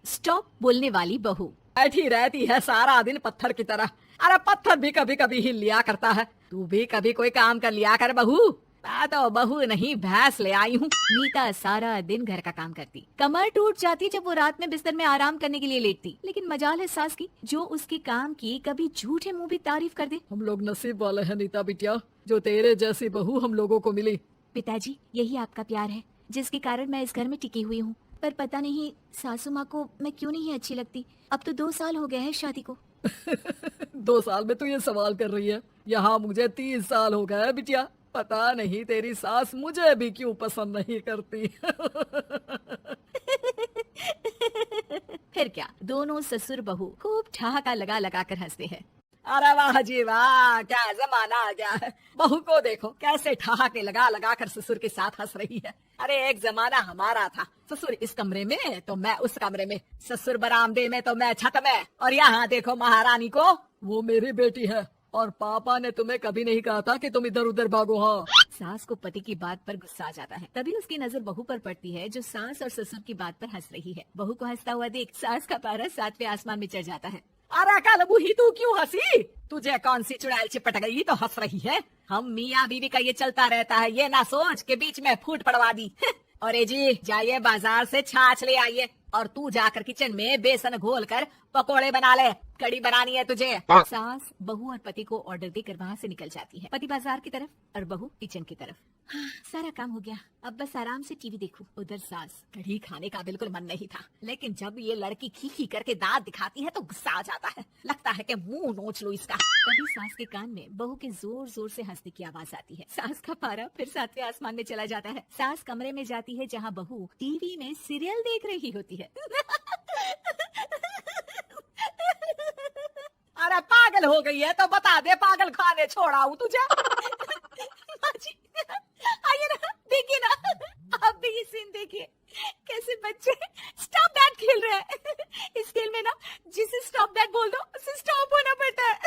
Stop बोलने वाली बहू। बैठी रहती है सारा दिन पत्थर की तरह। अरे पत्थर भी कभी कभी हिल लिया करता है, तू भी कभी कोई काम कर लिया कर बहू। मैं तो बहू नहीं भैंस ले आई हूँ। नीता सारा दिन घर का काम करती, कमर टूट जाती जब वो रात में बिस्तर में आराम करने के लिए लेटती। लेकिन मजाल है सास की, जो उसके काम की कभी झूठे मुंह भी तारीफ कर दे। हम लोग नसीब वाले हैं नीता बिटिया, जो तेरे जैसी बहू हम लोगों को मिली। पिताजी, यही आपका प्यार है जिसके कारण मैं इस घर में टिकी हुई हूँ। पर पता नहीं सासू माँ को मैं क्यों नहीं अच्छी लगती। अब तो 2 साल हो गए हैं शादी को। 2 साल में तू ये सवाल कर रही है? यहाँ मुझे 30 साल हो गए बिटिया। पता नहीं तेरी सास मुझे भी क्यों पसंद नहीं करती। फिर क्या, दोनों ससुर बहू खूब ठहाका लगा लगा कर हंसते हैं। अरे वाह जी वाह, क्या जमाना आ गया है। बहू को देखो कैसे ठहाके लगा लगा कर ससुर के साथ हंस रही है। अरे एक जमाना हमारा था, ससुर इस कमरे में तो मैं उस कमरे में, ससुर बरामदे में तो मैं छत में। और यहाँ देखो महारानी को, वो मेरी बेटी है। और पापा ने तुम्हें कभी नहीं कहा था कि तुम इधर उधर भागो। हाँ, सास को पति की बात पर गुस्सा आ जाता है। तभी उसकी नजर बहू पर पड़ती है, जो सास और ससुर की बात पर हंस रही है। बहू को हंसता हुआ देख सास का पारा 7वें आसमान में चढ़ जाता है। अरे कल बूही तू क्यों हंसी? तुझे कौन सी चुड़ैल चिपट गई तो हंस रही है? हम मियाँ बीवी का ये चलता रहता है, ये ना सोच के बीच में फूट पड़वा दी। और जी जाइए बाजार से छाछ ले आइए, और तू जाकर किचन में बेसन घोल कर पकोड़े बना ले, कड़ी बनानी है तुझे। सास बहू और पति को ऑर्डर देकर वहाँ से निकल जाती है। पति बाजार की तरफ और बहू किचन की तरफ। सारा काम हो गया, अब बस आराम से टीवी देखूं। उधर सास, कढ़ी खाने का बिल्कुल मन नहीं था, लेकिन जब ये लड़की खी करके दांत दिखाती है तो गुस्सा आ जाता है। लगता है कि मुंह नोच लूं इसका। तभी सास के कान में बहू के जोर जोर से हंसने की आवाज आती है। सास का पारा फिर 7वें आसमान में चला जाता है। सास कमरे में जाती है जहाँ बहू टीवी में सीरियल देख रही होती है। अरे पागल हो गई है तो बता दे, पागल खाने छोड़ाऊं तुझे? आइए ना, देखिए ना, आप भी ये सीन देखिए, कैसे बच्चे स्टॉप दैट खेल रहे हैं। इस खेल में ना जिसे स्टॉप दैट बोल दो उसे स्टॉप होना पड़ता है।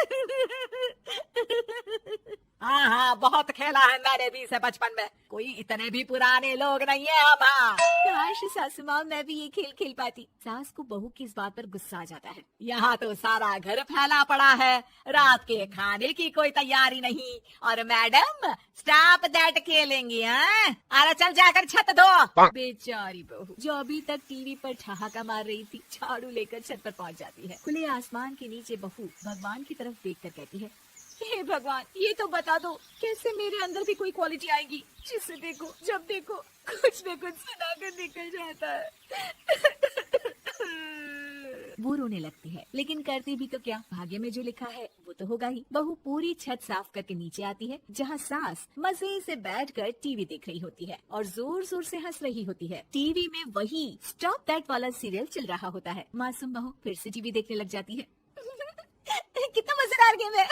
हाँ हाँ, बहुत खेला है मैंने भी इसे बचपन में। कोई इतने भी पुराने लोग नहीं है हम। हाँ, काश सासू माँ मैं भी ये खेल खेल पाती। सास को बहू की इस बात पर गुस्सा आ जाता है। यहाँ तो सारा घर फैला पड़ा है, रात के खाने की कोई तैयारी नहीं, और मैडम स्टॉप दैट खेलेंगी। हाँ, अरे चल जाकर छत धो। बेचारी बहू जो अभी तक टीवी पर ठहाका मार रही थी, झाड़ू लेकर छत पर पहुँच जाती है। खुले आसमान के नीचे बहू भगवान की तरफ देखकर कहती है, हे भगवान, ये तो बता दो कैसे मेरे अंदर भी कोई क्वालिटी आएगी जिसे देखो जब देखो कुछ न कुछ सुनाकर निकल जाता है। वो रोने लगती है, लेकिन करती भी तो क्या, भाग्य में जो लिखा है वो तो होगा ही। बहू पूरी छत साफ करके नीचे आती है, जहाँ सास मजे से बैठकर टीवी देख रही होती है और जोर जोर से हंस रही होती है। टीवी में वही स्टॉप दैट वाला सीरियल चल रहा होता है। मासूम बहू फिर से टीवी देखने लग जाती है। कितना मजेदार गेम है।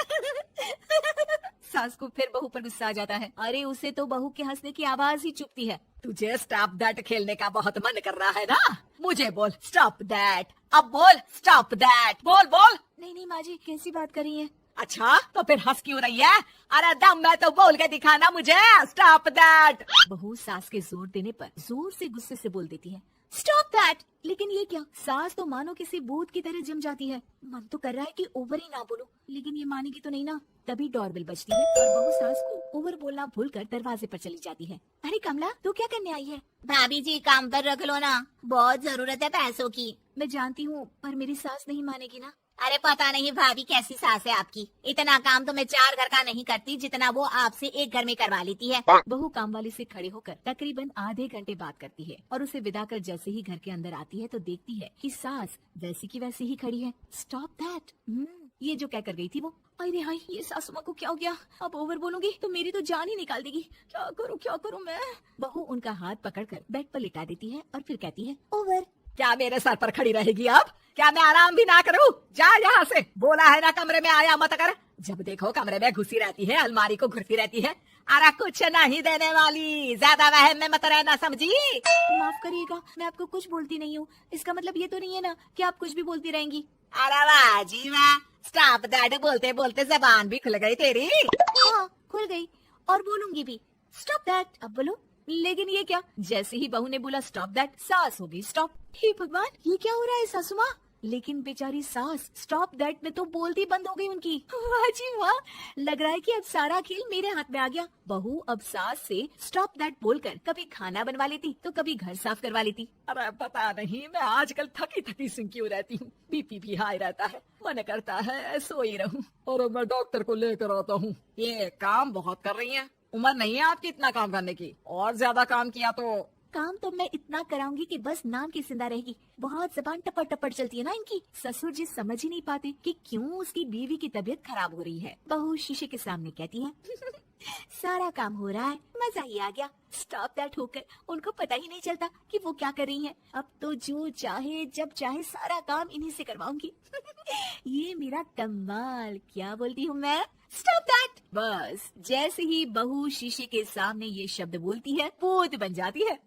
सास को फिर बहू पर गुस्सा आ जाता है। अरे उसे तो बहू के हंसने की आवाज ही चुभती है। तुझे स्टॉप दैट खेलने का बहुत मन कर रहा है ना? मुझे बोल स्टॉप दैट, अब बोल स्टॉप दैट, बोल बोल। नहीं नहीं माँ जी, कैसी बात कर रही है? अच्छा तो फिर हंस क्यों रही है? अरे दम में तो बोल के दिखाना मुझे स्टॉप दैट। बहू सास के जोर देने पर जोर से गुस्से से बोल देती है, स्टॉप दैट। लेकिन ये क्या, सास तो मानो किसी भूत की तरह जम जाती है। मन तो कर रहा है कि ओवर ही ना बोलो, लेकिन ये मानेगी तो नहीं ना। तभी डोरबेल बजती है और बहू सास को ओवर बोलना भूलकर दरवाजे पर चली जाती है। अरे कमला, तू क्या करने आई है? भाभी जी काम पर रख लो ना, बहुत जरूरत है पैसों की। मैं जानती हूँ, पर मेरी सास नहीं मानेगी ना। अरे पता नहीं भाभी कैसी सास है आपकी, इतना काम तो मैं 4 घर का नहीं करती जितना वो आपसे एक घर में करवा लेती है। बहू काम वाली से खड़े होकर तकरीबन आधे घंटे बात करती है और उसे विदा कर जैसे ही घर के अंदर आती है तो देखती है कि सास वैसी की वैसी ही खड़ी है। स्टॉप दैट, ये जो कह कर गई थी वो। अरे हाय, ये सासू माँ को क्या हो गया? अब ओवर बोलूंगी तो मेरी तो जान ही निकाल देगी। क्या करूँ मैं? बहू उनका हाथ पकड़कर बेड पर लिटा देती है और फिर कहती है, ओवर। क्या मेरे सर पर खड़ी रहेगी अब? क्या मैं आराम भी ना करूं? जा यहाँ से, बोला है ना कमरे में आया मत कर। जब देखो कमरे में घुसी रहती है, अलमारी को घुसती रहती है। अरे कुछ नहीं देने वाली, ज्यादा वहम में मत रहना, समझी? माफ करिएगा, मैं आपको कुछ बोलती नहीं हूँ। इसका मतलब ये तो नहीं है ना कि आप कुछ भी बोलती रहेंगी। अरे वाह जी वाह, स्टॉप दैट बोलते बोलते जबान भी खुल गई तेरी। हाँ खुल गई, और बोलूंगी भी। स्टॉप दैट, अब बोलो लेकिन ये क्या, जैसे ही बहू ने बोला स्टॉप दैट, सास हो गई स्टॉप। हे भगवान, ये क्या हो रहा है सासू माँ? लेकिन बेचारी सास स्टॉप दैट में तो बोलती बंद हो गई उनकी। वाह जी वाह, लग रहा है कि अब सारा खेल मेरे हाथ में आ गया। बहू अब सास से स्टॉप दैट बोलकर कभी खाना बनवा लेती तो कभी घर साफ करवा लेती। अरे पता नहीं, मैं आजकल थकी थकी सी क्यों रहती हूँ। बीपी भी हाई रहता है, मन करता है सो ही रहूं। और मैं डॉक्टर को लेकर आता हूँ। ये काम बहुत कर रही है, उम्र नहीं है आपकी इतना काम करने की। और ज्यादा काम किया तो काम तो मैं इतना कराऊंगी कि बस नाम की जिंदा रहेगी। बहुत जबान टपट टपट चलती है ना इनकी। ससुर जी समझ ही नहीं पाते कि क्यों उसकी बीवी की तबीयत खराब हो रही है। बहू शीशे के सामने कहती है सारा काम हो रहा है, मजा ही आ गया। स्टॉप दैट होकर उनको पता ही नहीं चलता कि वो क्या कर रही हैं। अब तो जो चाहे जब चाहे सारा काम इन्हीं से करवाऊंगी। ये मेरा कमाल, क्या बोलती हूँ मैं, स्टॉप दैट। बस जैसे ही बहू शीशे के सामने ये शब्द बोलती है, भूत बन जाती है।